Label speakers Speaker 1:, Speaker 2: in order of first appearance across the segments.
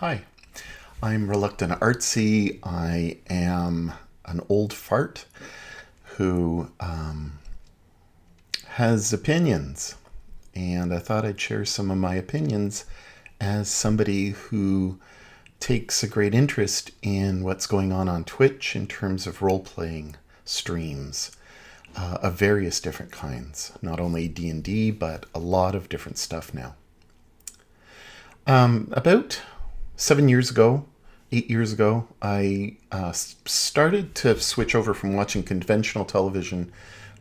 Speaker 1: Hi, I'm Reluctant Artsy. I am an old fart who has opinions, and I thought I'd share some of my opinions as somebody who takes a great interest in what's going on Twitch in terms of role playing streams of various different kinds, not only D&D, but a lot of different stuff now. About 7 years ago, 8 years ago, I started to switch over from watching conventional television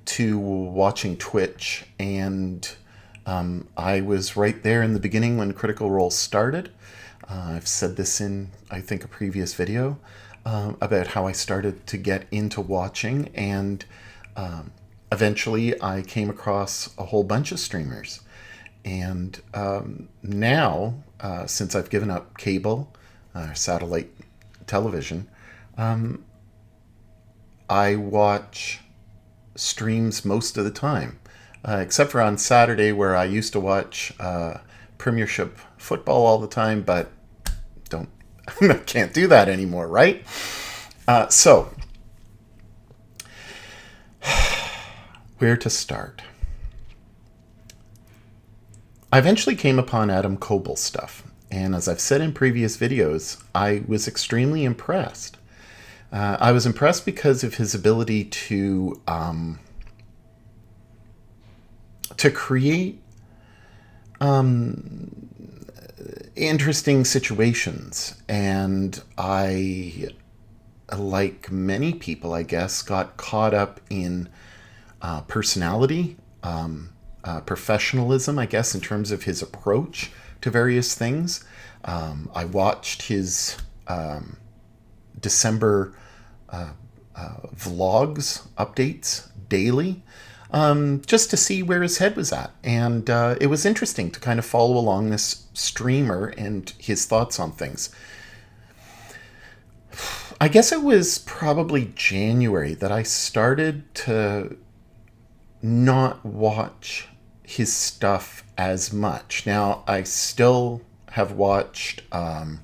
Speaker 1: to watching Twitch, and I was right there in the beginning when Critical Role started. I've said this in, I think, a previous video about how I started to get into watching, and eventually I came across a whole bunch of streamers. And now, since I've given up cable, satellite television, I watch streams most of the time, except for on Saturday where I used to watch Premiership football all the time, but don't I can't do that anymore, right? So, where to start? I eventually came upon Adam Koebel's stuff, and as I've said in previous videos, I was extremely impressed. I was impressed because of his ability to create interesting situations, and I, like many people, I guess, got caught up in personality, professionalism, I guess, in terms of his approach to various things. I watched his December vlogs, updates daily, just to see where his head was at. And it was interesting to kind of follow along this streamer and his thoughts on things. I guess it was probably January that I started to not watch his stuff as much. Now, I still have watched, I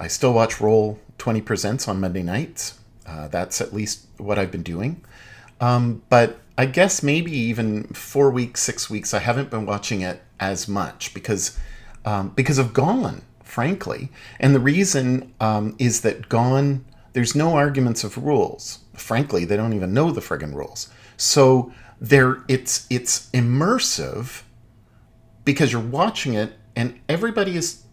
Speaker 1: still watch Roll 20 Presents on Monday nights. That's at least what I've been doing. But I guess maybe even 4 weeks, 6 weeks, I haven't been watching it as much because of Gone, frankly. And the reason is that Gone, there's no arguments of rules. Frankly, they don't even know the friggin' rules. So it's immersive because you're watching it and everybody is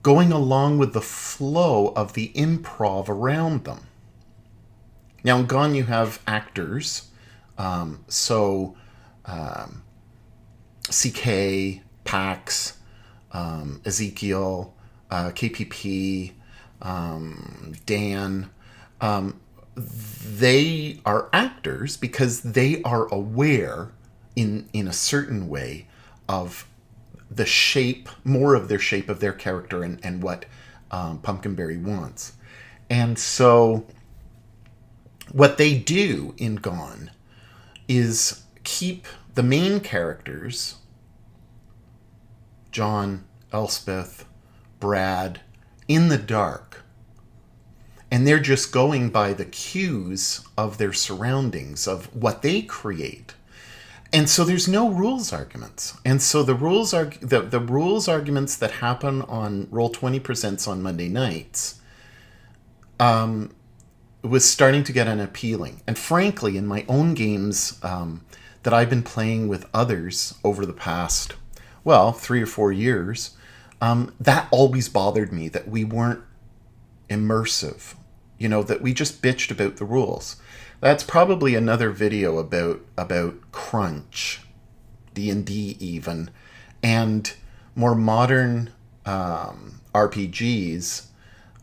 Speaker 1: going along with the flow of the improv around them. Now in Gone you have actors, CK, Pax, Ezekiel, KPP, Dan. They are actors because they are aware in a certain way of the shape, more of their shape of their character and what Pumpkinberry wants. And so what they do in Gone is keep the main characters, John, Elspeth, Brad, in the dark. And they're just going by the cues of their surroundings, of what they create. And so there's no rules arguments. And so the rules arguments that happen on Roll 20 Presents on Monday nights was starting to get unappealing. And frankly, in my own games that I've been playing with others over the past, 3 or 4 years, that always bothered me, that we weren't immersive, that we just bitched about the rules. That's probably another video about Crunch, D&D even, and more modern RPGs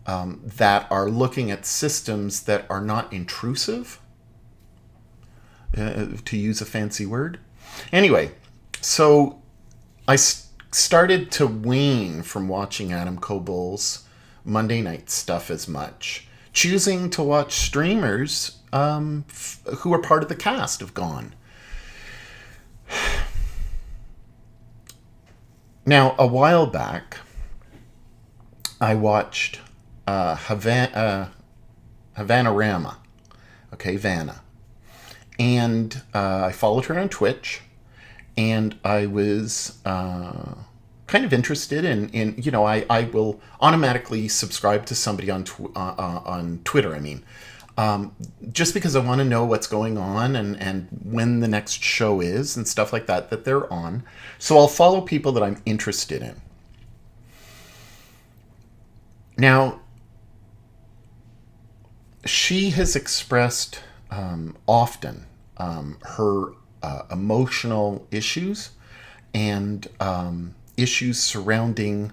Speaker 1: that are looking at systems that are not intrusive, to use a fancy word. Anyway, so I started to wane from watching Adam Koebel's Monday night stuff as much, choosing to watch streamers who are part of the cast of Gone. Now, a while back, I watched Havanarama. Okay, Vanna. And I followed her on Twitch, and I was kind of interested in I will automatically subscribe to somebody on Twitter. I mean, just because I want to know what's going on and when the next show is and stuff like that they're on. So I'll follow people that I'm interested in. Now, she has expressed often her emotional issues and issues surrounding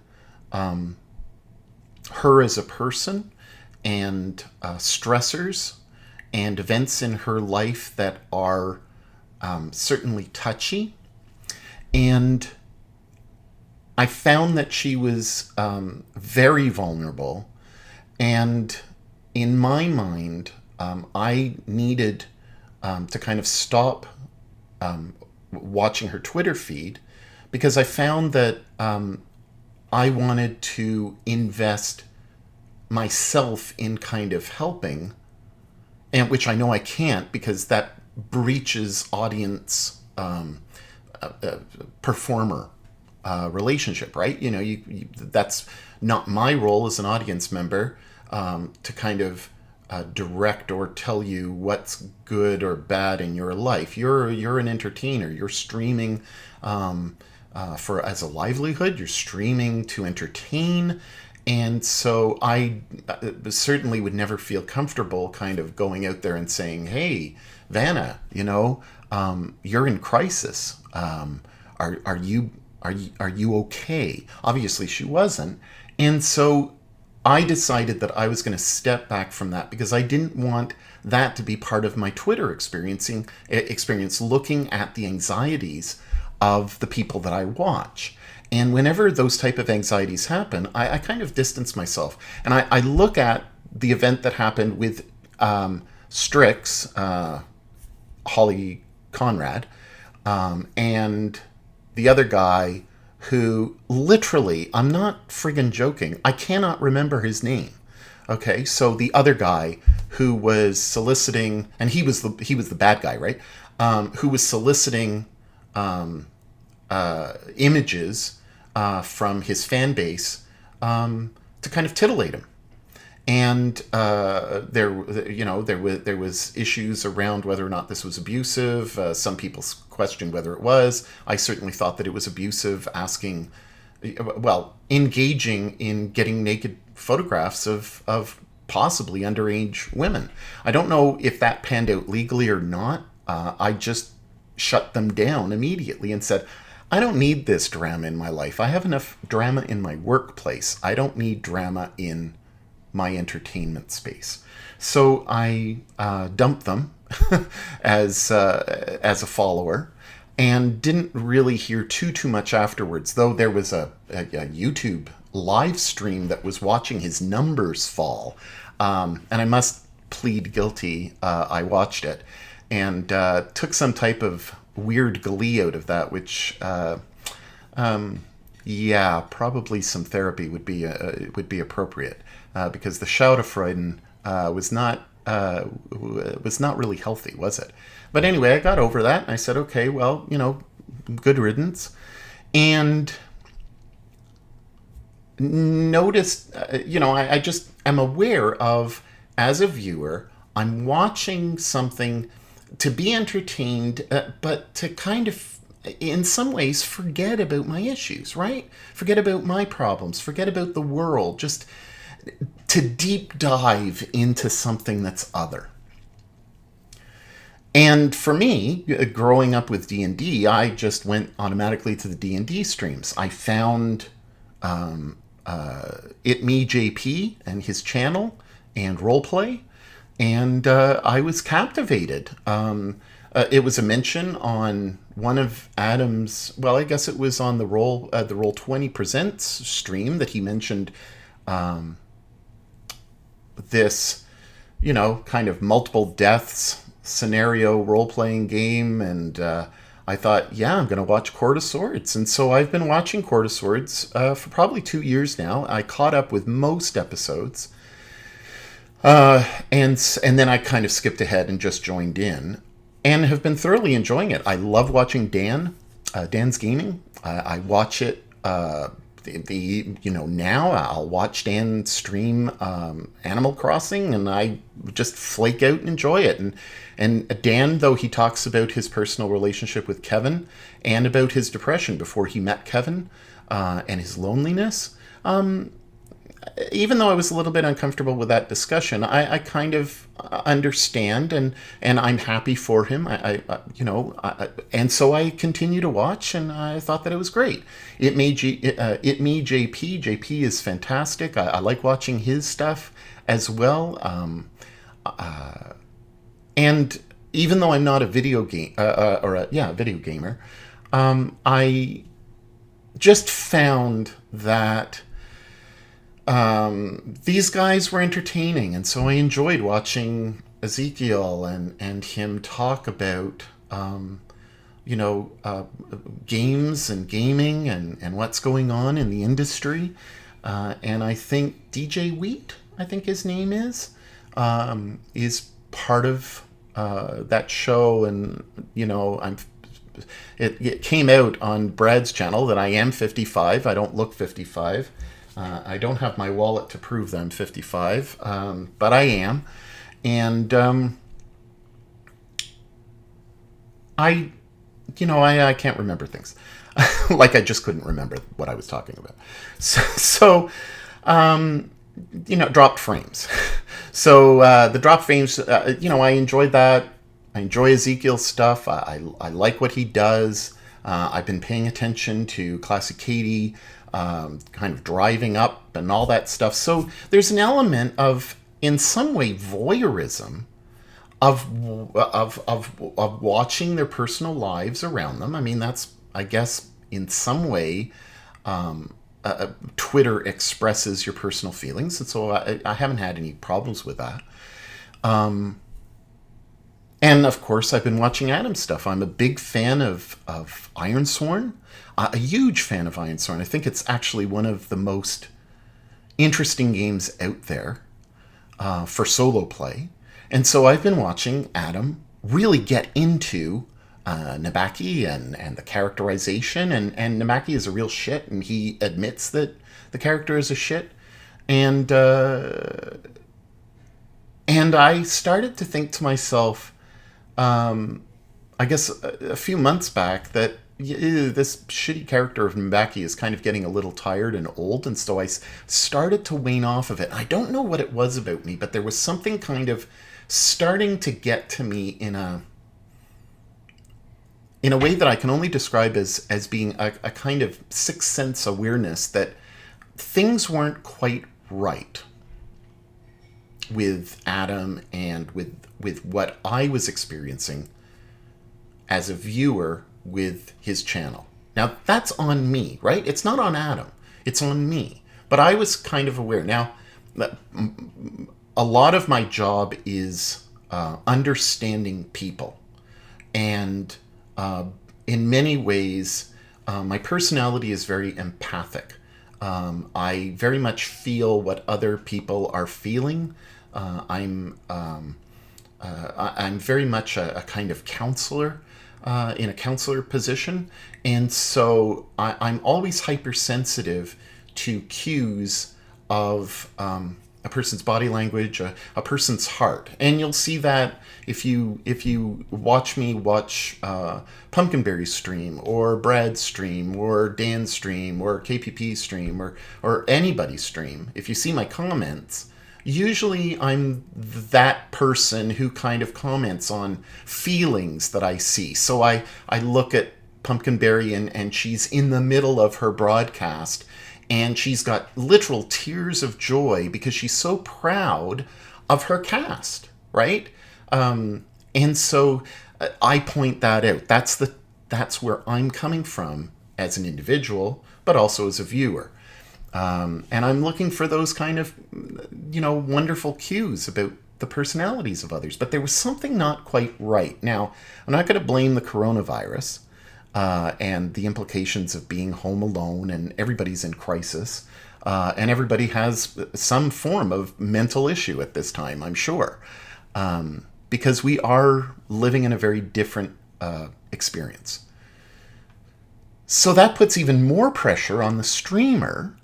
Speaker 1: her as a person and stressors and events in her life that are certainly touchy. And I found that she was very vulnerable. And in my mind, I needed to kind of stop watching her Twitter feed because I found that I wanted to invest myself in kind of helping, and which I know I can't because that breaches audience performer relationship, right? That's not my role as an audience member to kind of direct or tell you what's good or bad in your life. You're an entertainer. You're streaming for as a livelihood. You're streaming to entertain. And so I certainly would never feel comfortable kind of going out there and saying, "Hey, Vanna, you're in crisis. Are you okay?" Obviously, she wasn't, and so I decided that I was going to step back from that because I didn't want that to be part of my Twitter experience, looking at the anxieties of the people that I watch. And whenever those type of anxieties happen, I kind of distance myself. And I look at the event that happened with Strix, Holly Conrad, and the other guy who literally, I'm not friggin' joking, I cannot remember his name. Okay, so the other guy who was soliciting, and he was the bad guy, right? Who was soliciting images from his fan base to kind of titillate him. And there was issues around whether or not this was abusive. Some people questioned whether it was. I certainly thought that it was abusive, engaging in getting naked photographs of possibly underage women. I don't know if that panned out legally or not. I just shut them down immediately and said, I don't need this drama in my life. I have enough drama in my workplace. I don't need drama in my entertainment space. So I dumped them as a follower, and didn't really hear too much afterwards. Though there was a YouTube live stream that was watching his numbers fall, and I must plead guilty. I watched it and took some type of weird glee out of that, which. Yeah, probably some therapy would be appropriate because the Schadenfreude was not really healthy, was it? But anyway, I got over that. And I said, okay, well, good riddance, and noticed, I just am aware of, as a viewer, I'm watching something to be entertained, but to kind of in some ways forget about my issues, right? Forget about my problems, forget about the world, just to deep dive into something that's other. And for me, growing up with D&D, I just went automatically to the D&D streams. I found It Me JP and his channel and roleplay, and I was captivated. It was a mention on one of Adam's. Well, I guess it was on the Roll20 Presents stream that he mentioned this, kind of multiple deaths scenario role playing game, and I thought, yeah, I'm going to watch Court of Swords. And so I've been watching Court of Swords for probably 2 years now. I caught up with most episodes. And then I kind of skipped ahead and just joined in and have been thoroughly enjoying it. I love watching Dan's Gaming. I watch it. Now I'll watch Dan stream Animal Crossing, and I just flake out and enjoy it. And Dan, though he talks about his personal relationship with Kevin and about his depression before he met Kevin, and his loneliness, even though I was a little bit uncomfortable with that discussion, I kind of understand, and I'm happy for him. And so I continue to watch, and I thought that it was great. JP is fantastic. I like watching his stuff as well. And even though I'm not a video gamer, I just found that these guys were entertaining, and so I enjoyed watching Ezekiel and him talk about games and gaming and what's going on in the industry. And I think DJ Wheat, I think his name is part of that show. And it came out on Brad's channel that I am 55. I don't look 55. I don't have my wallet to prove that I'm 55, but I am. And I can't remember things. Like I just couldn't remember what I was talking about. So dropped frames. So the drop frames, I enjoyed that. I enjoy Ezekiel's stuff. I like what he does. I've been paying attention to Classic Katie, kind of driving up and all that stuff. So there's an element of, in some way, voyeurism of watching their personal lives around them. I mean, that's, I guess, in some way, Twitter expresses your personal feelings, and so I haven't had any problems with that. And of course, I've been watching Adam's stuff. I'm a big fan of Ironsworn, a huge fan of Ironsworn. I think it's actually one of the most interesting games out there for solo play. And so I've been watching Adam really get into Nabaki and the characterization. And Nabaki is a real shit, and he admits that the character is a shit. And I started to think to myself, I guess a few months back, that this shitty character of Nabaki is kind of getting a little tired and old, and so I started to wane off of it. I don't know what it was about me, but there was something kind of starting to get to me in a way that I can only describe as being a kind of sixth sense awareness that things weren't quite right with Adam and with what I was experiencing as a viewer with his channel. Now, that's on me, right? It's not on Adam. It's on me. But I was kind of aware. Now, a lot of my job is understanding people. And in many ways, my personality is very empathic. I very much feel what other people are feeling. I'm very much a kind of counselor, in a counselor position. And so I'm always hypersensitive to cues of a person's body language, a person's heart. And you'll see that if you watch me watch Pumpkinberry's stream, or Brad's stream, or Dan's stream, or KPP's stream, or anybody's stream. If you see my comments, usually I'm that person who kind of comments on feelings that I see. So I look at Pumpkinberry and she's in the middle of her broadcast, and she's got literal tears of joy because she's so proud of her cast, right? And so I point that out. That's where I'm coming from as an individual, but also as a viewer. And I'm looking for those kind of, wonderful cues about the personalities of others. But there was something not quite right. Now, I'm not going to blame the coronavirus. and the implications of being home alone, and everybody's in crisis. And everybody has some form of mental issue at this time, I'm sure, because we are living in a very different experience. So that puts even more pressure on the streamer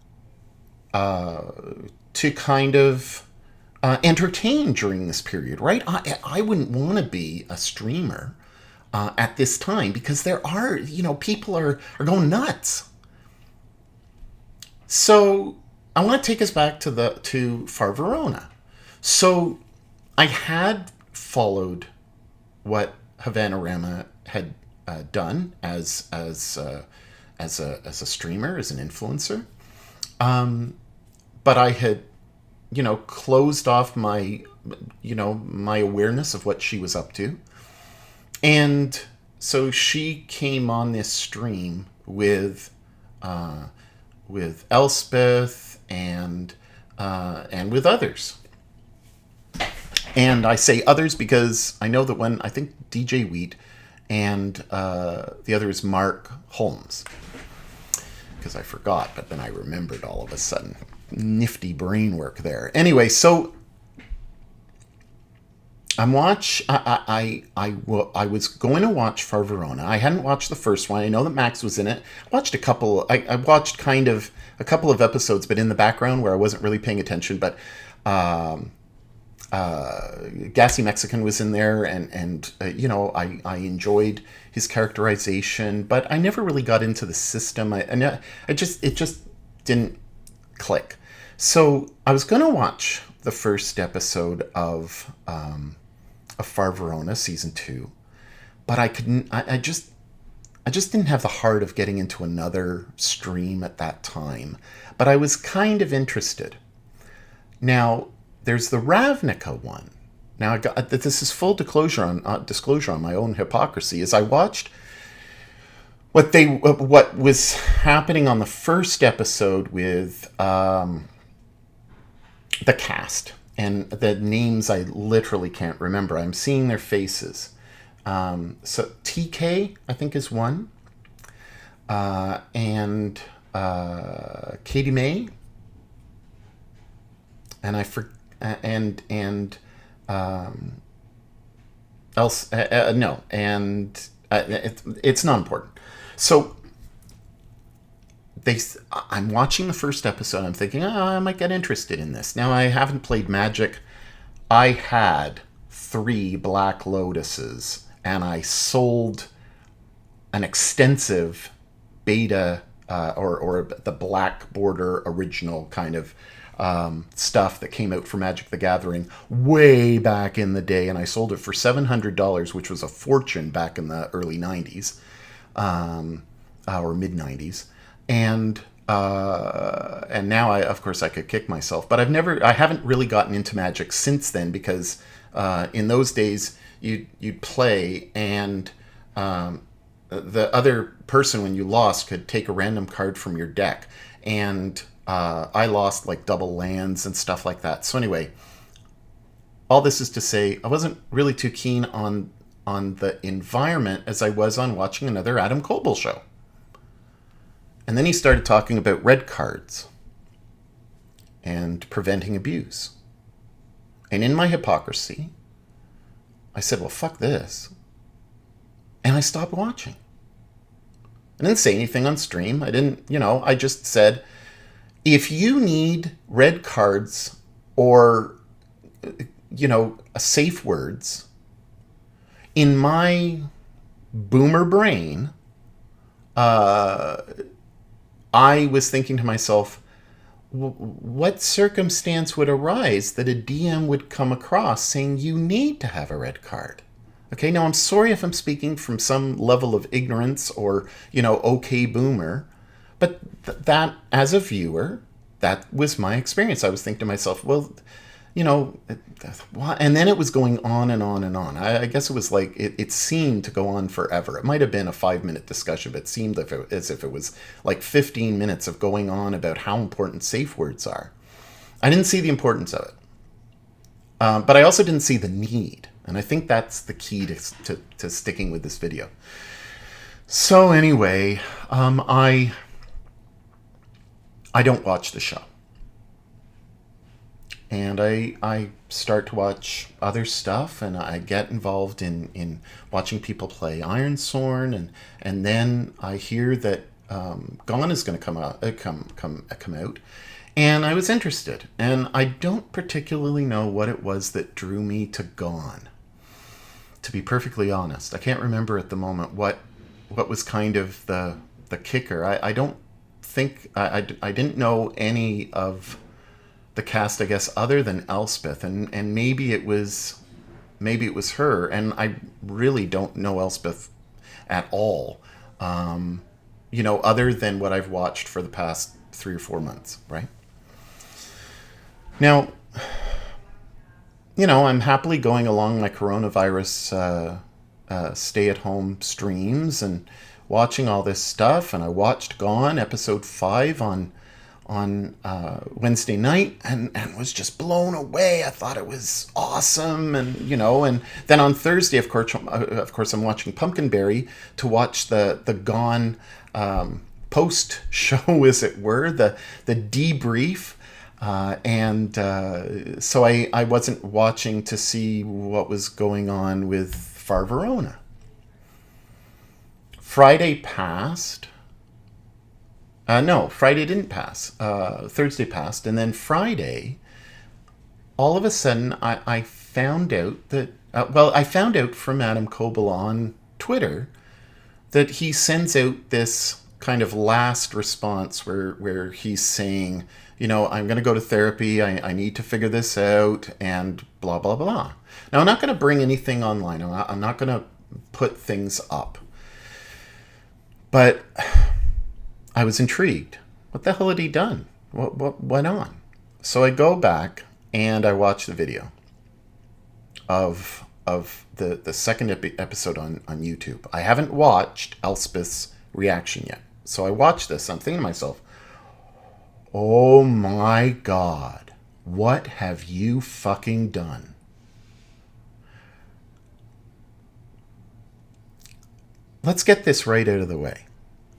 Speaker 1: to kind of entertain during this period, right? I wouldn't want to be a streamer at this time, because there are, people are going nuts. So I want to take us back to Far Verona. So I had followed what Havanarama had done as a streamer, as an influencer, but I had closed off my my awareness of what she was up to, and so she came on this stream with Elspeth and with others. And I say others because I know that when I think DJ Wheat and the other is Mark Holmes, because I forgot, but then I remembered all of a sudden. Nifty brain work there. Anyway, so I was going to watch Far Verona. I hadn't watched the first one. I know that Max was in it. I watched a couple. I watched kind of a couple of episodes, but in the background where I wasn't really paying attention. But Gassy Mexican was in there, and I enjoyed his characterization, but I never really got into the system. It just didn't click. So I was going to watch the first episode of Far Verona season 2, but I couldn't. I just didn't have the heart of getting into another stream at that time. But I was kind of interested. Now there's the Ravnica one. Now I got this is full disclosure on my own hypocrisy. As I watched what was happening on the first episode with the cast, and the names I literally can't remember. I'm seeing their faces. So TK, I think, is one, and Katie May, and it's not important. So I'm watching the first episode. I'm thinking, I might get interested in this. Now, I haven't played Magic. I had 3 Black Lotuses, and I sold an extensive beta or the Black Border original kind of stuff that came out for Magic the Gathering way back in the day, and I sold it for $700, which was a fortune back in the early 90s or mid 90s. And now of course I could kick myself, but I haven't really gotten into Magic since then, because in those days you'd play, and the other person, when you lost, could take a random card from your deck, and I lost like double lands and stuff like that. So anyway, all this is to say, I wasn't really too keen on the environment as I was on watching another Adam Koebel show. And then he started talking about red cards and preventing abuse. And in my hypocrisy, I said, well, fuck this. And I stopped watching. I didn't say anything on stream. I didn't, I just said, if you need red cards or, safe words, in my boomer brain, I was thinking to myself, what circumstance would arise that a DM would come across saying you need to have a red card? Okay, now I'm sorry if I'm speaking from some level of ignorance or, okay boomer, but that, as a viewer, that was my experience. I was thinking to myself, well, and then it was going on and on and on. I guess it was like, it seemed to go on forever. It might have been a 5-minute discussion, but it seemed as if it was like 15 minutes of going on about how important safe words are. I didn't see the importance of it. But I also didn't see the need. And I think that's the key to sticking with this video. So anyway, I don't watch the show, and I start to watch other stuff, and I get involved in watching people play Ironsorn, and then I hear that Gone is going to come out, and I was interested, and I don't particularly know what it was that drew me to Gone. To be perfectly honest, I can't remember at the moment what was kind of the kicker. I don't think I didn't know any of the cast, I guess, other than Elspeth, and maybe it was her, and I really don't know Elspeth at all. Other than what I've watched for the past 3 or 4 months, right? Now, I'm happily going along my coronavirus stay-at-home streams and watching all this stuff. And I watched Gone episode 5 on Wednesday night, and was just blown away. I thought it was awesome, and then on Thursday, of course, I'm watching Pumpkinberry to watch the Gone post show, as it were, the debrief. So I wasn't watching to see what was going on with Far Verona. Friday passed. No, Friday didn't pass. Thursday passed. And then Friday, all of a sudden, I found out that, I found out from Adam Koebel on Twitter that he sends out this kind of last response where he's saying, I'm going to go to therapy. I need to figure this out, and blah, blah, blah. Now, I'm not going to bring anything online. I'm not going to put things up. But I was intrigued. What the hell had he done? What went on? So I go back and I watch the video of the second episode on YouTube. I haven't watched Elspeth's reaction yet. So I watched this. I'm thinking to myself, oh my God, what have you fucking done? Let's get this right out of the way.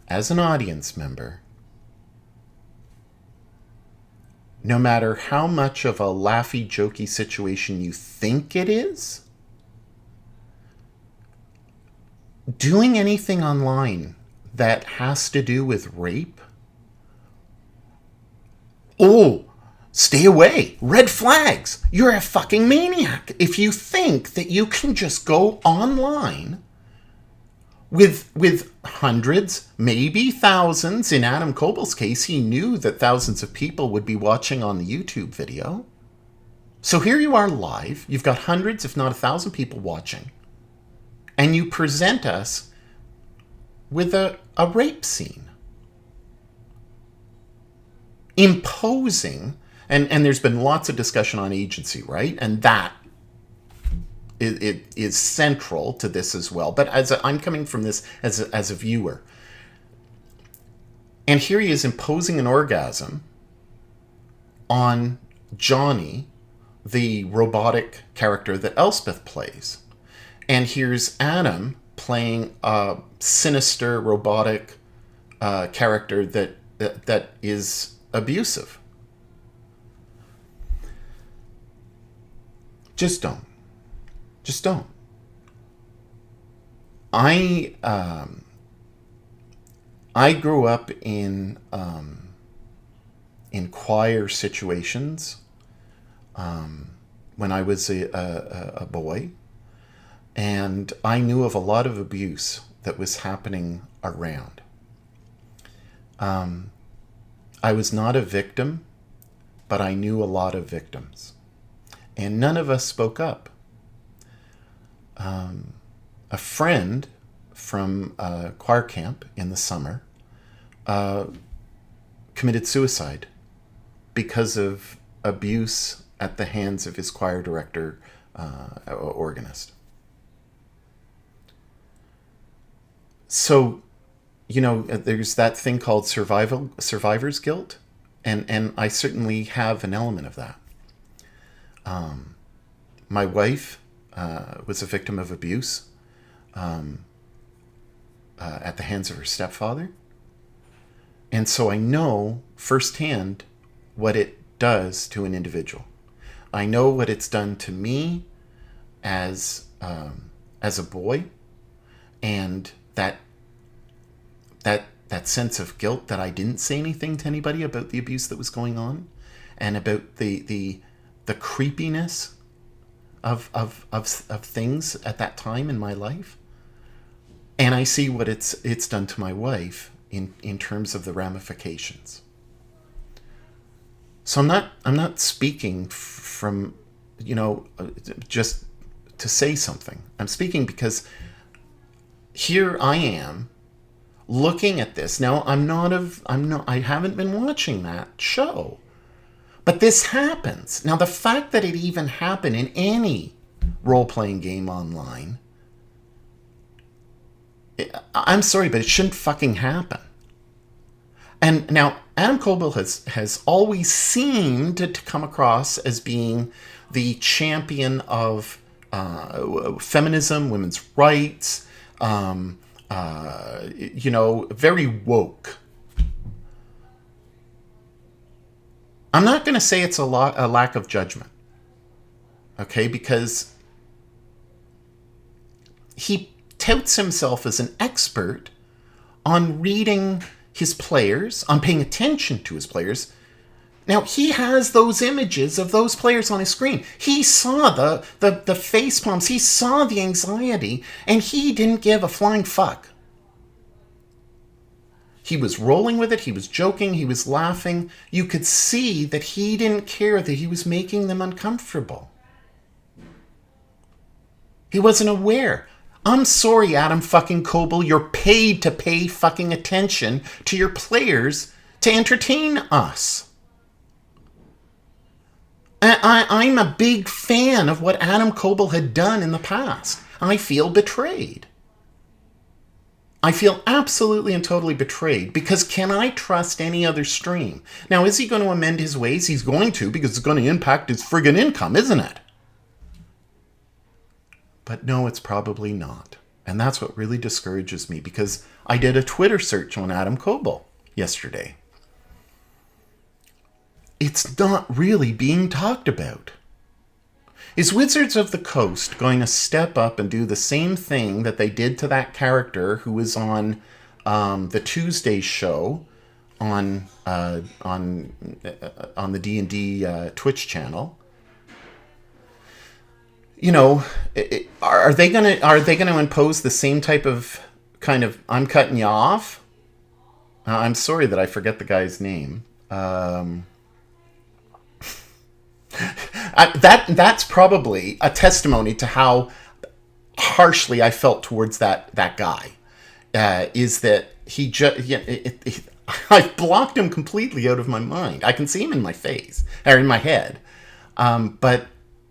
Speaker 1: As an audience member, no matter how much of a laughy, jokey situation you think it is, doing anything online that has to do with rape, oh, stay away. Red flags. You're a fucking maniac if you think that you can just go online with hundreds, maybe thousands. In Adam Koebel's case, he knew that thousands of people would be watching on the YouTube video. So here you are live. You've got hundreds, if not 1,000 people watching. And you present us with a rape scene. Imposing, and there's been lots of discussion on agency, right? And that it is central to this as well. But I'm coming from this as a viewer. And here he is imposing an orgasm on Johnny, the robotic character that Elspeth plays. And here's Adam playing a sinister robotic character that is abusive. Just don't. I grew up in choir situations when I was a boy, and I knew of a lot of abuse that was happening around. I was not a victim, but I knew a lot of victims, and none of us spoke up. A friend from choir camp in the summer committed suicide because of abuse at the hands of his choir director, organist. So, there's that thing called survivor's guilt, and I certainly have an element of that. My wife was a victim of abuse. at the hands of her stepfather. And so I know firsthand what it does to an individual. I know what it's done to me as a boy, and that sense of guilt that I didn't say anything to anybody about the abuse that was going on, and about the creepiness of things at that time in my life. And I see what it's done to my wife in terms of the ramifications. So I'm not speaking from, just to say something. I'm speaking because here I am looking at this. Now I haven't been watching that show. But this happens. Now the fact that it even happened in any role-playing game online, I'm sorry, but it shouldn't fucking happen. And now Adam Koebel has always seemed to come across as being the champion of feminism, women's rights, very woke. I'm not going to say it's a lack of judgment, okay, because he touts himself as an expert on reading his players, on paying attention to his players. Now, he has those images of those players on his screen. He saw the face palms, he saw the anxiety, and he didn't give a flying fuck. He was rolling with it, he was joking, he was laughing. You could see that he didn't care that he was making them uncomfortable. He wasn't aware. I'm sorry, Adam fucking Koebel, you're paid to pay fucking attention to your players to entertain us. I'm a big fan of what Adam Koebel had done in the past. I feel betrayed. I feel absolutely and totally betrayed, because can I trust any other stream? Now, is he going to amend his ways? He's going to, because it's going to impact his friggin' income, isn't it? But no, it's probably not. And that's what really discourages me, because I did a Twitter search on Adam Koebel yesterday. It's not really being talked about. Is Wizards of the Coast going to step up and do the same thing that they did to that character who was on the Tuesday show on the D&D Twitch channel? Are they gonna impose the same type of kind of I'm cutting you off? I'm sorry that I forget the guy's name. That's probably a testimony to how harshly I felt towards that guy. Is that he I've blocked him completely out of my mind. I can see him in my face or in my head, but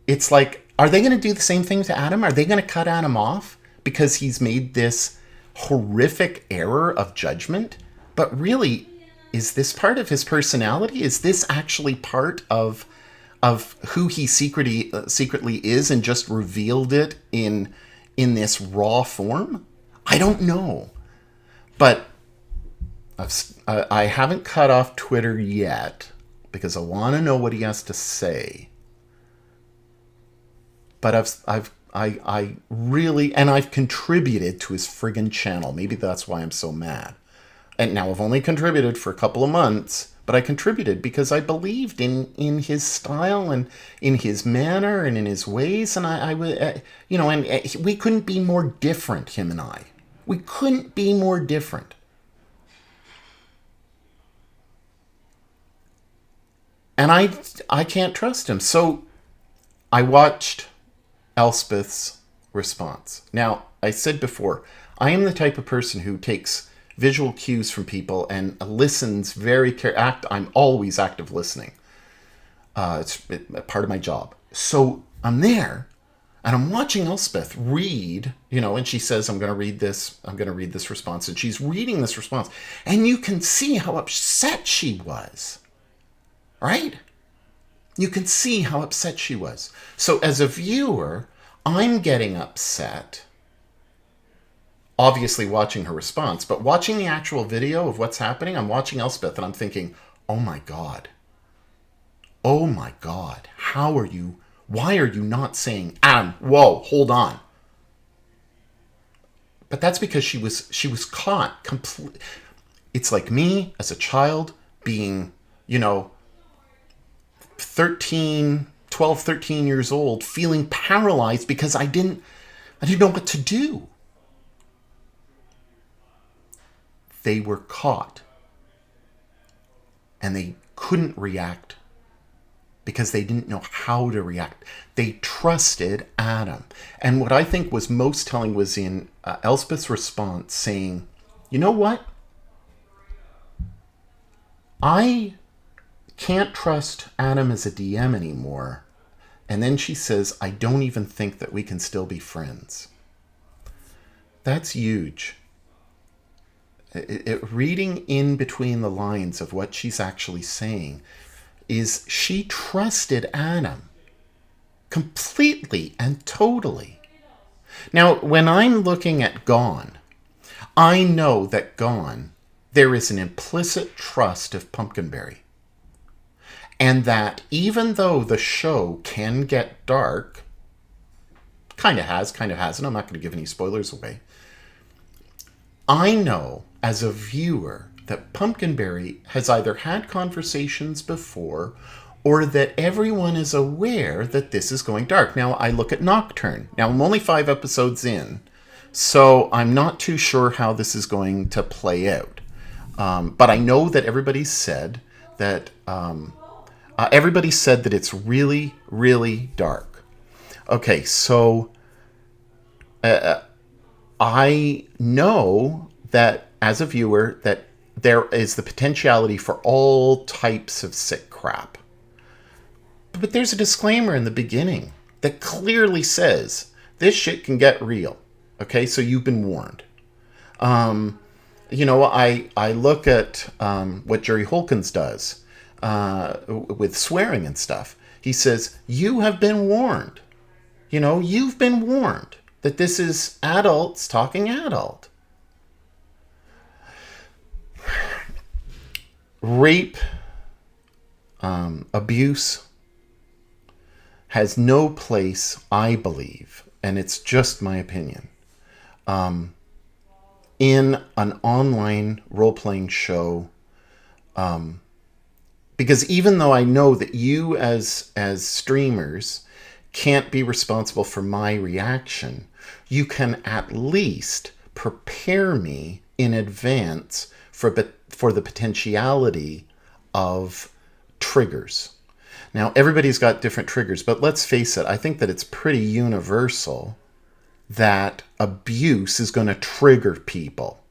Speaker 1: it's like, are they going to do the same thing to Adam? Are they going to cut Adam off because he's made this horrific error of judgment? But really, is this part of his personality? Is this actually part of who he secretly is, and just revealed it in this raw form? I don't know. But I haven't cut off Twitter yet because I want to know what he has to say. But I've really, and I've contributed to his friggin' channel. Maybe that's why I'm so mad. And now I've only contributed for a couple of months, but I contributed because I believed in his style and in his manner and in his ways. And I we couldn't be more different, him and I. We couldn't be more different. And I can't trust him. So I watched Elspeth's response. Now, I said before, I am the type of person who takes visual cues from people and listens very carefully. I'm always active listening. It's part of my job. So I'm there, and I'm watching Elspeth read, and she says, I'm going to read this response. And she's reading this response. And you can see how upset she was. Right? You can see how upset she was. So as a viewer, I'm getting upset obviously watching her response, but watching the actual video of what's happening, I'm watching Elspeth and I'm thinking, oh my God. Oh my God. Why are you not saying, Adam, whoa, hold on. But that's because she was caught complete. It's like me as a child being, 13 years old, feeling paralyzed because I didn't know what to do. They were caught and they couldn't react because they didn't know how to react. They trusted Adam. And what I think was most telling was in Elspeth's response saying, you know what? I can't trust Adam as a DM anymore. And then she says, I don't even think that we can still be friends. That's huge. Reading in between the lines of what she's actually saying is she trusted Adam completely and totally. Now, when I'm looking at Gone, I know that Gone, there is an implicit trust of Pumpkinberry. And that even though the show can get dark, kind of hasn't, I'm not going to give any spoilers away, I know as a viewer that Pumpkinberry has either had conversations before or that everyone is aware that this is going dark. Now, I look at Nocturne. Now, I'm only 5 episodes in, so I'm not too sure how this is going to play out. But I know that everybody said that it's really, really dark. Okay, so I know that as a viewer that there is the potentiality for all types of sick crap. But there's a disclaimer in the beginning that clearly says this shit can get real. Okay, so you've been warned. I look at what Jerry Holkins does with swearing and stuff. He says, you have been warned. You've been warned that this is adults talking adult. Rape, abuse has no place, I believe, and it's just my opinion, in an online role-playing show. Because even though I know that you as streamers can't be responsible for my reaction, you can at least prepare me in advance for the potentiality of triggers. Now, everybody's got different triggers, but let's face it, I think that it's pretty universal that abuse is going to trigger people.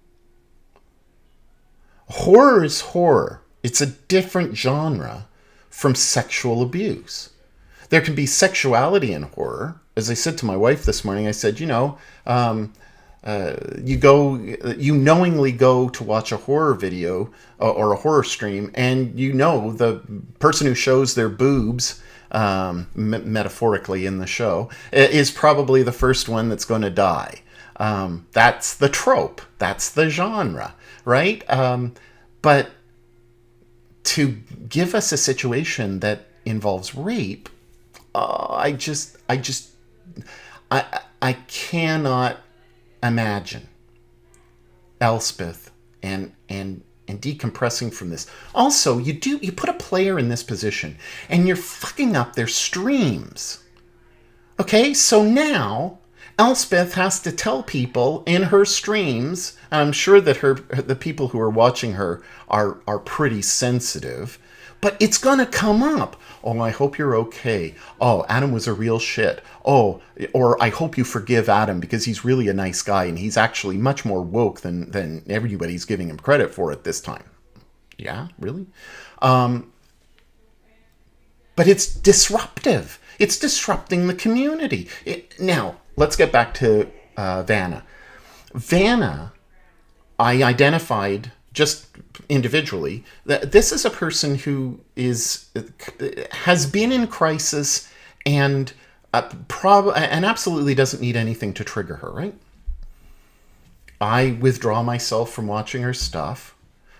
Speaker 1: Horror is horror. It's a different genre from sexual abuse. There can be sexuality in horror. As I said to my wife this morning, I said, you knowingly go to watch a horror video or a horror stream, and the person who shows their boobs, metaphorically in the show, is probably the first one that's going to die. That's the trope. That's the genre, right? But to give us a situation that involves rape, I cannot imagine Elspeth and decompressing from this. Also, you put a player in this position and you're fucking up their streams. Okay, so now Elspeth has to tell people in her streams, and I'm sure that the people who are watching her are pretty sensitive, but it's gonna come up. Oh, I hope you're okay. Oh, Adam was a real shit. Oh, or I hope you forgive Adam because he's really a nice guy and he's actually much more woke than everybody's giving him credit for at this time. Yeah, really? But it's disruptive. It's disrupting the community. Now, let's get back to Vanna. Vanna, I identified just individually that this is a person who has been in crisis and absolutely doesn't need anything to trigger her, right? I withdraw myself from watching her stuff.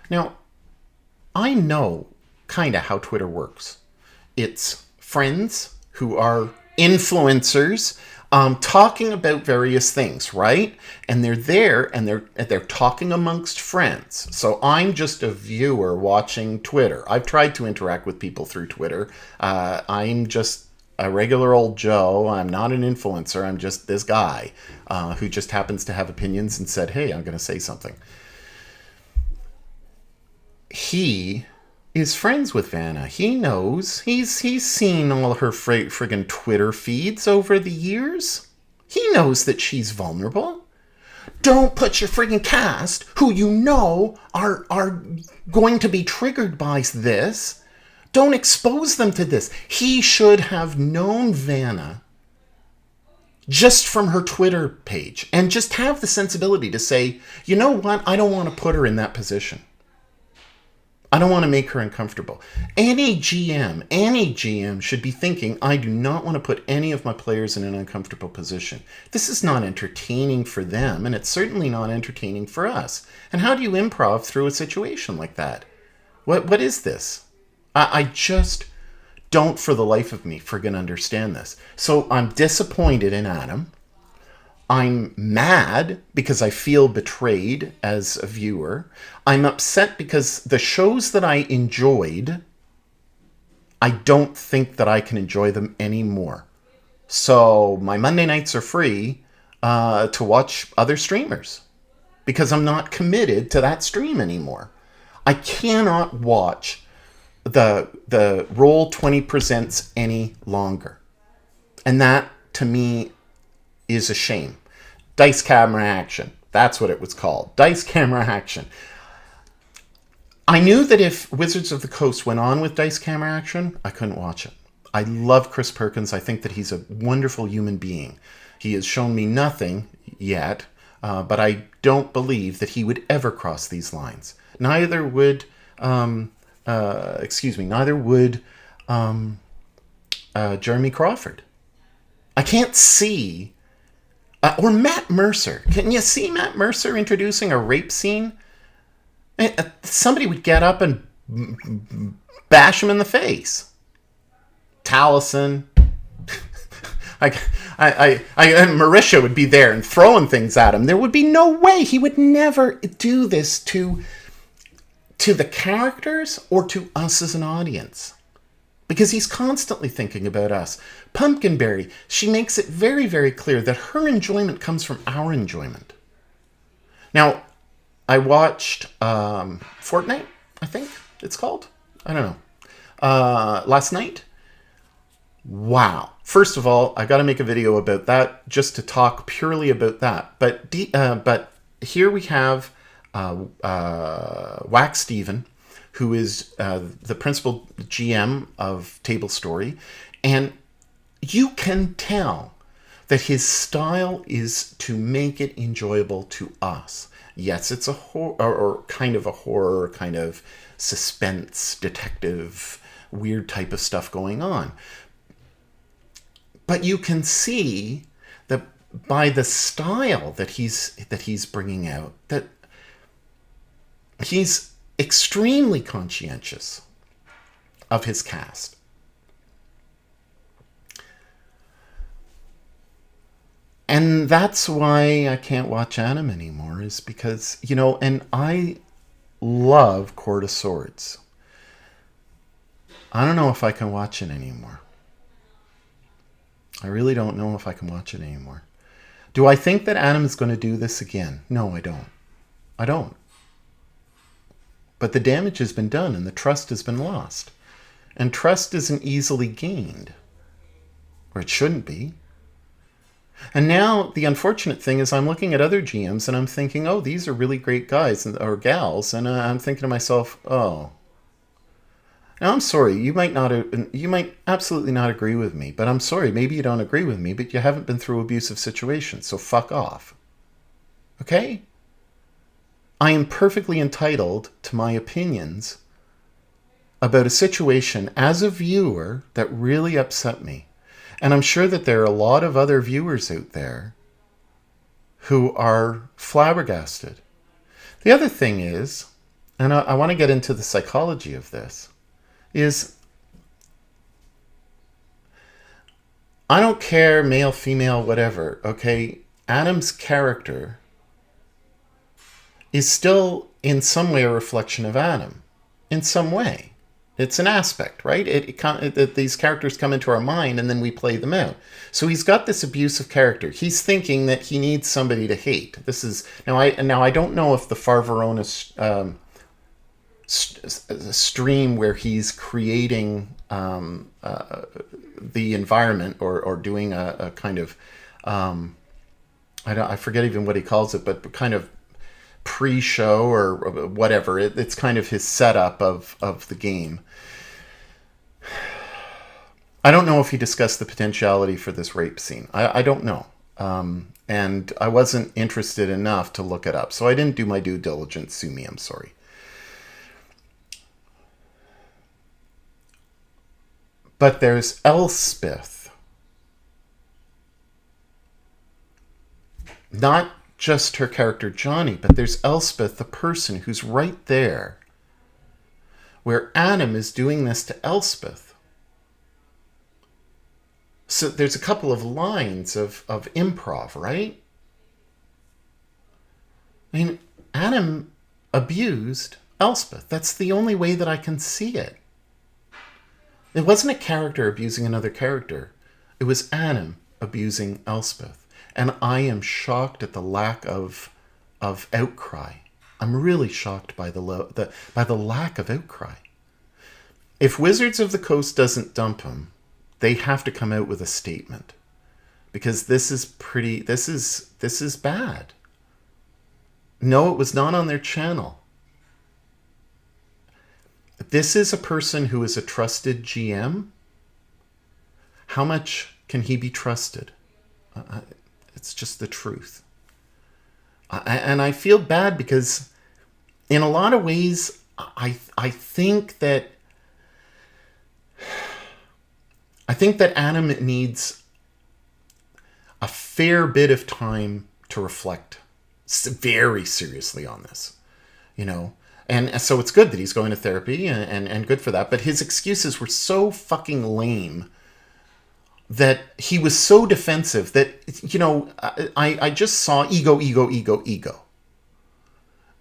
Speaker 1: Now, I know kind of how Twitter works. It's friends who are influencers talking about various things, right? And they're there and they're talking amongst friends. So I'm just a viewer watching Twitter. I've tried to interact with people through Twitter. I'm just a regular old Joe. I'm not an influencer. I'm just this guy who just happens to have opinions and said, "Hey, I'm going to say something." He is friends with Vanna. He knows. He's seen all her friggin' Twitter feeds over the years. He knows that she's vulnerable. Don't put your friggin' cast, who you know are going to be triggered by this, don't expose them to this. He should have known Vanna just from her Twitter page and just have the sensibility to say, you know what, I don't want to put her in that position. I don't want to make her uncomfortable. Any GM should be thinking, I do not want to put any of my players in an uncomfortable position. This is not entertaining for them, and it's certainly not entertaining for us. And how do you improv through a situation like that? What is this? I just don't, for the life of me, friggin' understand this. So I'm disappointed in Adam. I'm mad because I feel betrayed as a viewer. I'm upset because the shows that I enjoyed, I don't think that I can enjoy them anymore. So my Monday nights are free to watch other streamers because I'm not committed to that stream anymore. I cannot watch the Roll20 Presents any longer. And that, to me, is a shame. Dice Camera Action. That's what it was called. Dice Camera Action. I knew that if Wizards of the Coast went on with Dice Camera Action, I couldn't watch it. I love Chris Perkins. I think that he's a wonderful human being. He has shown me nothing yet, but I don't believe that he would ever cross these lines. Neither would, neither would Jeremy Crawford. I can't see... or Matt Mercer. Can you see Matt Mercer introducing a rape scene? Somebody would get up and bash him in the face. Taliesin. Marisha would be there and throwing things at him. There would be no way. He would never do this to the characters or to us as an audience. Because he's constantly thinking about us. Pumpkinberry, she makes it very, very clear that her enjoyment comes from our enjoyment. Now, I watched Fortnite, I think it's called. I don't know. Last night. Wow. First of all, I got to make a video about that just to talk purely about that. But here we have Wax Steven, who is the principal GM of Table Story, and you can tell that his style is to make it enjoyable to us. Yes, it's a horror, or kind of a horror, kind of suspense, detective, weird type of stuff going on. But you can see that by the style that he's bringing out, that he's extremely conscientious of his cast. And that's why I can't watch Adam anymore, is because, and I love Court of Swords. I don't know if I can watch it anymore. I really don't know if I can watch it anymore. Do I think that Adam is going to do this again? No, I don't. I don't. But the damage has been done and the trust has been lost. And trust isn't easily gained. Or it shouldn't be. And now the unfortunate thing is I'm looking at other GMs and I'm thinking, oh, these are really great guys or gals. And I'm thinking to myself, oh. Now, I'm sorry, you might absolutely not agree with me, but I'm sorry, maybe you don't agree with me, but you haven't been through abusive situations, so fuck off. Okay? I am perfectly entitled to my opinions about a situation as a viewer that really upset me. And I'm sure that there are a lot of other viewers out there who are flabbergasted. The other thing is, and I want to get into the psychology of this, is I don't care, male, female, whatever, okay? Adam's character is still in some way a reflection of Adam. In some way. It's an aspect, right? These characters come into our mind and then we play them out. So he's got this abusive character. He's thinking that he needs somebody to hate. This is now I don't know if the Far Verona stream where he's creating the environment or doing a kind of I forget even what he calls it, but kind of pre-show or whatever. It's kind of his setup of the game. I don't know if he discussed the potentiality for this rape scene. I don't know. And I wasn't interested enough to look it up. So I didn't do my due diligence. Sue me, I'm sorry. But there's Elspeth. Not just her character Johnny, but there's Elspeth, the person who's right there, where Adam is doing this to Elspeth. So there's a couple of lines of improv, right? I mean, Adam abused Elspeth. That's the only way that I can see it. It wasn't a character abusing another character. It was Adam abusing Elspeth. And I am shocked at the lack of outcry. I'm really shocked by the lack of outcry. If Wizards of the Coast doesn't dump him, they have to come out with a statement, because this is bad. No, it was not on their channel. This is a person who is a trusted GM. How much can he be trusted? It's just the truth. And I feel bad because in a lot of ways, I think that Adam needs a fair bit of time to reflect very seriously on this, you know. And so it's good that he's going to therapy and good for that. But his excuses were so fucking lame that he was so defensive that, you know, I just saw ego.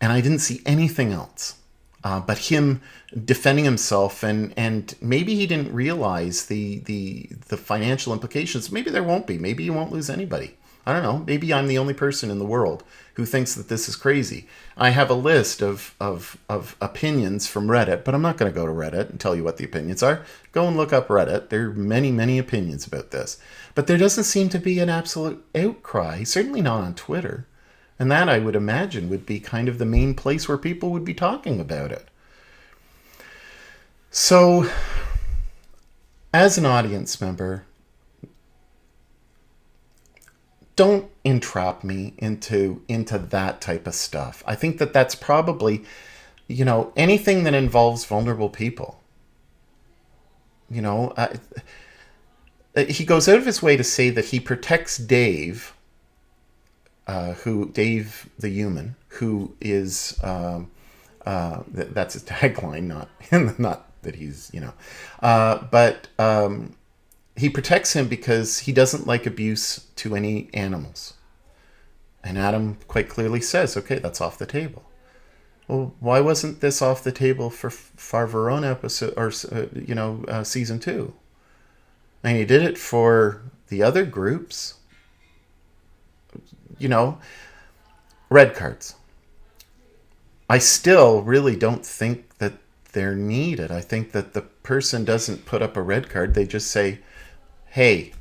Speaker 1: And I didn't see anything else but him defending himself. And maybe he didn't realize the financial implications. Maybe there won't be. Maybe you won't lose anybody. I don't know. Maybe I'm the only person in the world who thinks that this is crazy. I have a list of opinions from Reddit, but I'm not going to go to Reddit and tell you what the opinions are. Go and look up Reddit. There are many, many opinions about this. But there doesn't seem to be an absolute outcry, certainly not on Twitter. And that, I would imagine, would be kind of the main place where people would be talking about it. So, as an audience member, don't entrap me into that type of stuff. I think that that's probably, you know, anything that involves vulnerable people. You know, he goes out of his way to say that he protects Dave, Dave the human, who is, that's his tagline, not that he's, you know, but he protects him because he doesn't like abuse to any animals. And Adam quite clearly says, okay, that's off the table. Well, why wasn't this off the table for Far Verona episode, or, season 2? And he did it for the other groups. You know, red cards. I still really don't think that they're needed. I think that the person doesn't put up a red card. They just say, hey,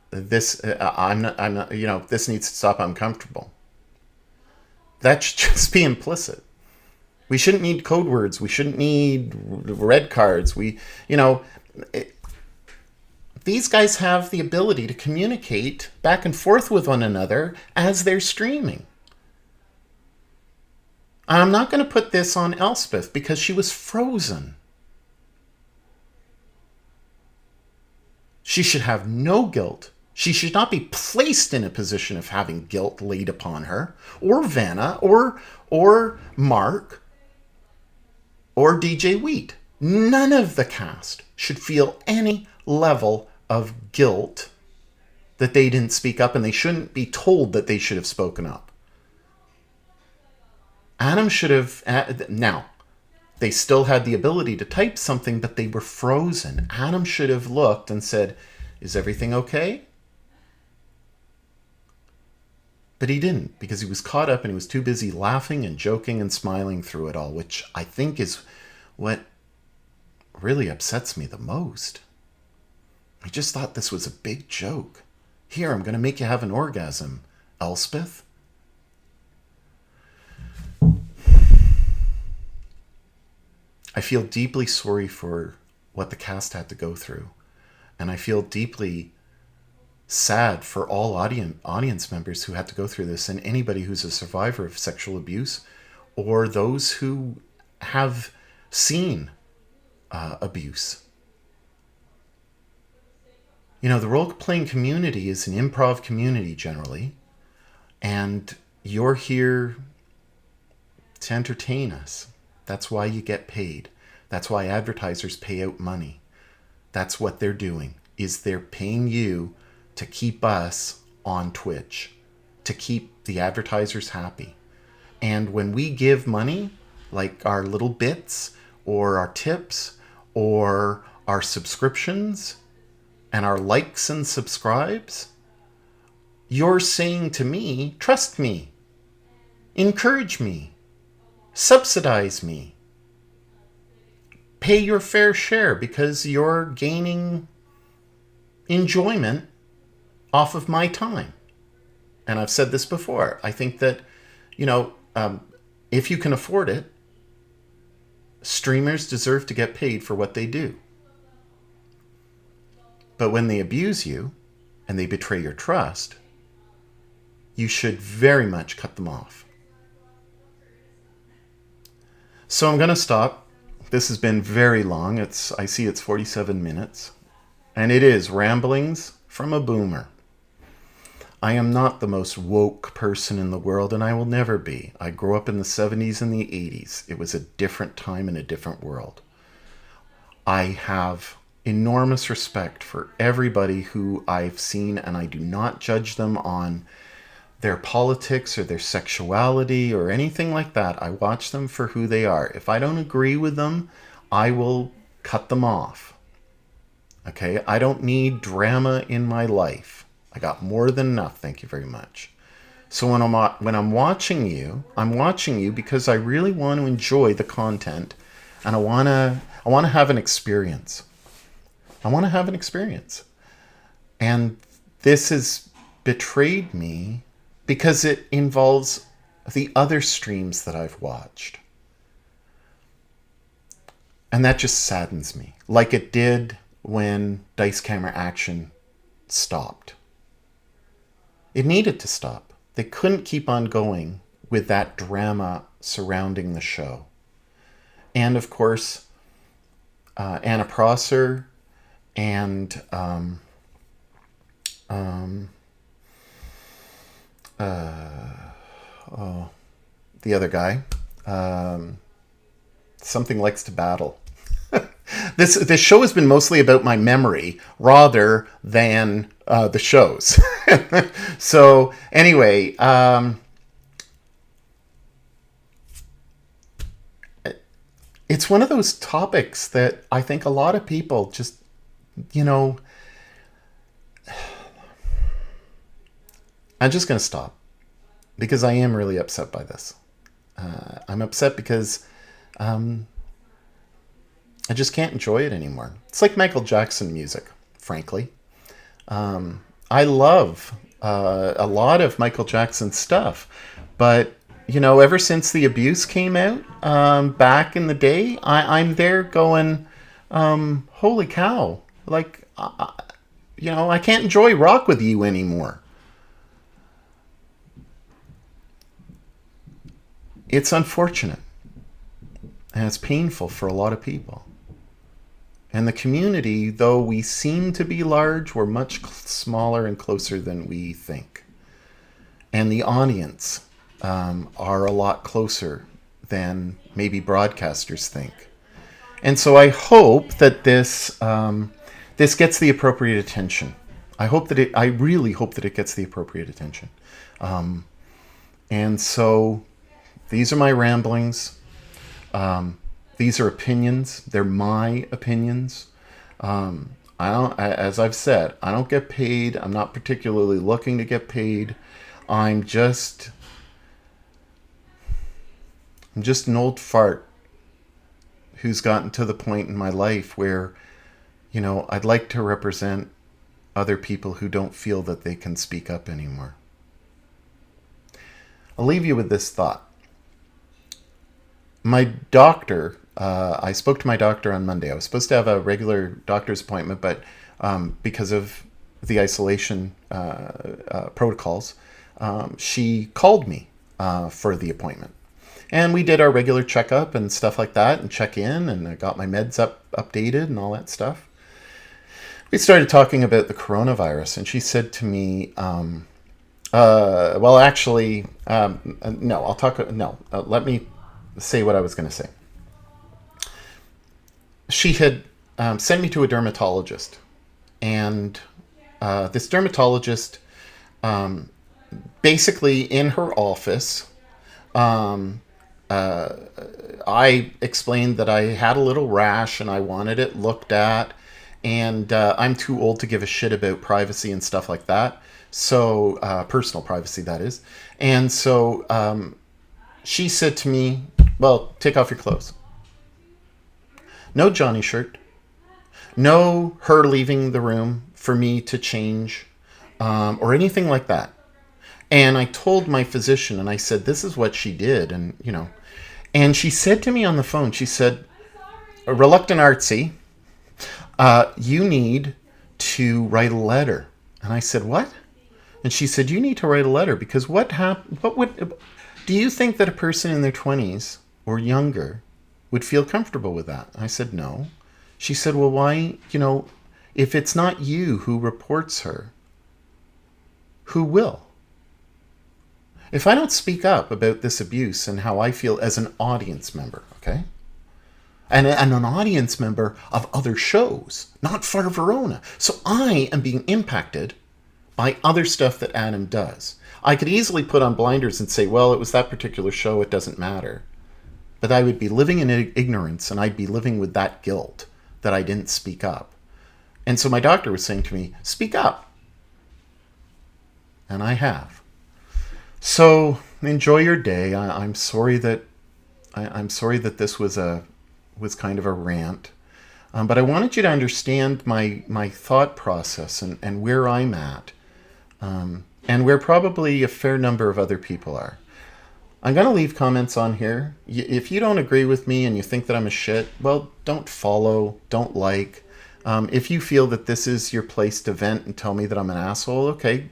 Speaker 1: this this needs to stop. I'm comfortable. That should just be implicit. We shouldn't need code words. We shouldn't need red cards. These guys have the ability to communicate back and forth with one another as they're streaming. I'm not going to put this on Elspeth because she was frozen. She should have no guilt She should not be placed in a position of having guilt laid upon her, or Vanna, or Mark, or DJ Wheat. None of the cast should feel any level of guilt that they didn't speak up, and they shouldn't be told that they should have spoken up. Adam should have... Now, they still had the ability to type something, but they were frozen. Adam should have looked and said, "Is everything okay?" But he didn't, because he was caught up and he was too busy laughing and joking and smiling through it all, which I think is what really upsets me the most. I just thought this was a big joke. Here, I'm going to make you have an orgasm, Elspeth. I feel deeply sorry for what the cast had to go through. And I feel deeply sad for all audience members who had to go through this, and anybody who's a survivor of sexual abuse, or those who have seen abuse. You know, the role-playing community is an improv community generally, and you're here to entertain us. That's why you get paid. That's why advertisers pay out money. That's what they're doing, is they're paying you to keep us on Twitch, to keep the advertisers happy. And when we give money, like our little bits, or our tips, or our subscriptions, and our likes and subscribes, you're saying to me, trust me, encourage me, subsidize me, pay your fair share, because you're gaining enjoyment off of my time. And I've said this before. I think that, if you can afford it, streamers deserve to get paid for what they do. But when they abuse you and they betray your trust, you should very much cut them off. So I'm going to stop. This has been very long. I see it's 47 minutes. And it is ramblings from a boomer. I am not the most woke person in the world, and I will never be. I grew up in the 70s and the 80s. It was a different time and a different world. I have enormous respect for everybody who I've seen, and I do not judge them on their politics or their sexuality or anything like that. I watch them for who they are. If I don't agree with them, I will cut them off. Okay? I don't need drama in my life. I got more than enough, thank you very much. So when I'm watching you, I'm watching you because I really want to enjoy the content, and I want to have an experience. I want to have an experience. And this has betrayed me because it involves the other streams that I've watched. And that just saddens me, like it did when Dice Camera Action stopped. It needed to stop. They couldn't keep on going with that drama surrounding the show. And of course, Anna Prosser and the other guy, something likes to battle. This show has been mostly about my memory rather than the shows. So anyway, it's one of those topics that I think a lot of people just, I'm just going to stop because I am really upset by this. I'm upset because I just can't enjoy it anymore. It's like Michael Jackson music, frankly. I love a lot of Michael Jackson stuff, but ever since the abuse came out back in the day, I'm there going, holy cow! Like, I can't enjoy rock with you anymore. It's unfortunate, and it's painful for a lot of people. And the community, though we seem to be large, we're much smaller and closer than we think. And the audience are a lot closer than maybe broadcasters think. And so I hope that this gets the appropriate attention. I really hope that it gets the appropriate attention. And so these are my ramblings. These are opinions. They're my opinions. As I've said, I don't get paid. I'm not particularly looking to get paid. I'm just an old fart who's gotten to the point in my life where, I'd like to represent other people who don't feel that they can speak up anymore. I'll leave you with this thought. My doctor, I spoke to my doctor on Monday. I was supposed to have a regular doctor's appointment, but because of the isolation protocols, she called me for the appointment. And we did our regular checkup and stuff like that, and check in, and I got my meds updated and all that stuff. We started talking about the coronavirus, and she said to me, let me say what I was going to say. She had sent me to a dermatologist, and this dermatologist, basically in her office, I explained that I had a little rash and I wanted it looked at, and I'm too old to give a shit about privacy and stuff like that. So, personal privacy, that is. And so she said to me, well, take off your clothes. No Johnny shirt. No her leaving the room for me to change or anything like that. And I told my physician, and I said, this is what she did. And, and she said to me on the phone, she said, reluctant artsy, you need to write a letter. And I said, what? And she said, you need to write a letter because do you think that a person in their 20s or younger would feel comfortable with that? I said, no. She said, well, why, if it's not you who reports her, who will? If I don't speak up about this abuse and how I feel as an audience member, okay? And an audience member of other shows, not for Verona. So I am being impacted by other stuff that Adam does. I could easily put on blinders and say, well, it was that particular show, it doesn't matter. But I would be living in ignorance, and I'd be living with that guilt that I didn't speak up. And so my doctor was saying to me, speak up. And I have. So enjoy your day. I'm sorry that this was kind of a rant. But I wanted you to understand my thought process and where I'm at. And where probably a fair number of other people are. I'm going to leave comments on here. If you don't agree with me and you think that I'm a shit, well, don't follow, don't like. If you feel that this is your place to vent and tell me that I'm an asshole, okay,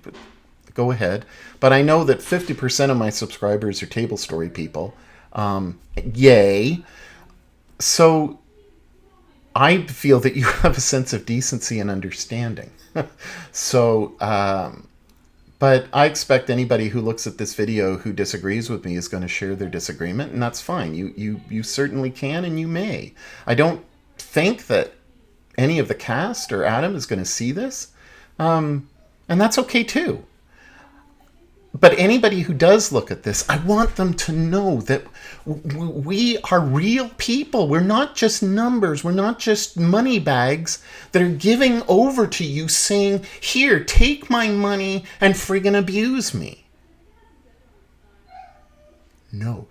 Speaker 1: go ahead. But I know that 50% of my subscribers are Table Story people. Yay. So I feel that you have a sense of decency and understanding. So, but I expect anybody who looks at this video who disagrees with me is going to share their disagreement, and that's fine. You certainly can, and you may. I don't think that any of the cast or Adam is going to see this, and that's okay too. But anybody who does look at this, I want them to know that we are real people. We're not just numbers. We're not just money bags that are giving over to you saying, here, take my money and friggin' abuse me. No.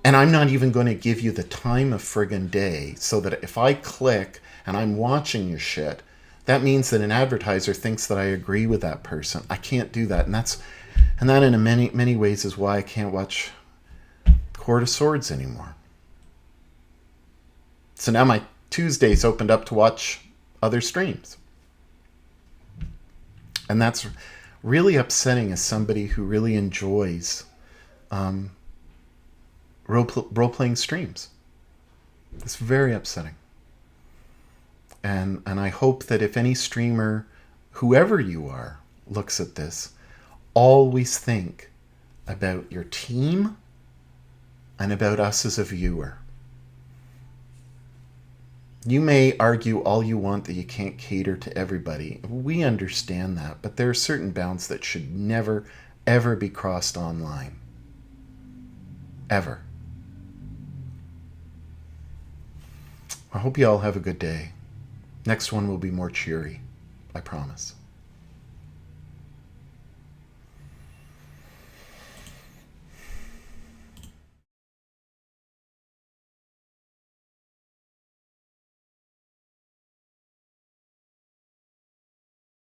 Speaker 1: And I'm not even going to give you the time of friggin' day so that if I click and I'm watching your shit, that means that an advertiser thinks that I agree with that person. I can't do that. And that in many ways is why I can't watch Court of Swords anymore. So now my Tuesdays opened up to watch other streams. And that's really upsetting as somebody who really enjoys role-playing streams. It's very upsetting. And I hope that if any streamer, whoever you are, looks at this, always think about your team and about us as a viewer. You may argue all you want that you can't cater to everybody. We understand that, but there are certain bounds that should never, ever be crossed online. Ever. I hope you all have a good day. Next one will be more cheery. I promise.